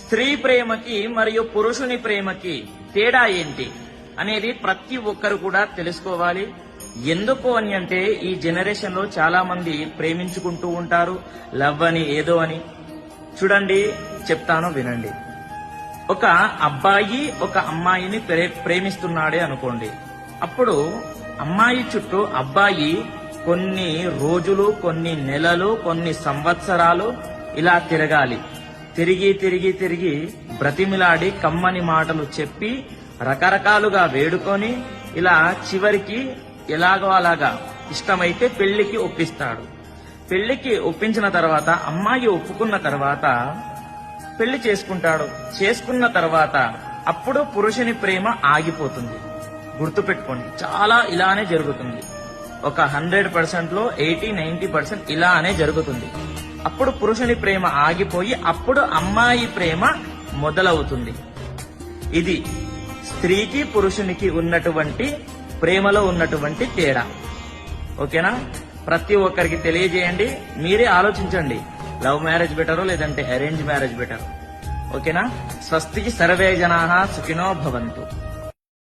స్త్రీ ప్రేమకి మరియు పురుషుని ప్రేమకి తేడా ఏంటి అనేది ప్రతి ఒక్కరు కూడా తెలుసుకోవాలి. ఎందుకు అని అంటే ఈ జనరేషన్ లో చాలా మంది ప్రేమించుకుంటూ ఉంటారు, లవ్ అని ఏదో అని. చూడండి, చెప్తాను వినండి. ఒక అబ్బాయి ఒక అమ్మాయిని ప్రేమిస్తున్నాడే అనుకోండి. అప్పుడు అమ్మాయి చుట్టూ అబ్బాయి కొన్ని రోజులు, కొన్ని నెలలు, కొన్ని సంవత్సరాలు ఇలా తిరగాలి. తిరిగి తిరిగి తిరిగి బ్రతిమిలాడి కమ్మని మాటలు చెప్పి రకరకాలుగా వేడుకొని ఇలా చివరికి ఎలాగో అలాగా ఇష్టమైతే పెళ్లికి ఒప్పిస్తాడు. పెళ్లికి ఒప్పించిన తర్వాత అమ్మాయి ఒప్పుకున్న తర్వాత పెళ్లి చేసుకుంటాడు. చేసుకున్న తర్వాత అప్పుడు పురుషుని ప్రేమ ఆగిపోతుంది. గుర్తుపెట్టుకోండి, చాలా ఇలానే జరుగుతుంది. ఒక 100% లో 80-90% ఇలానే జరుగుతుంది. అప్పుడు పురుషుని ప్రేమ ఆగిపోయి అప్పుడు అమ్మాయి ప్రేమ మొదలవుతుంది. ఇది స్త్రీకి పురుషునికి ఉన్నటువంటి ప్రేమలో ఉన్నటువంటి తేడా. ఓకేనా? ప్రతి ఒక్కరికి తెలియజేయండి. మీరే ఆలోచించండి, లవ్ మ్యారేజ్ బెటరో లేదంటే అరేంజ్ మ్యారేజ్ బెటర్. ఓకేనా? స్వస్తికి సర్వే జనాః సుఖినో భవంతు.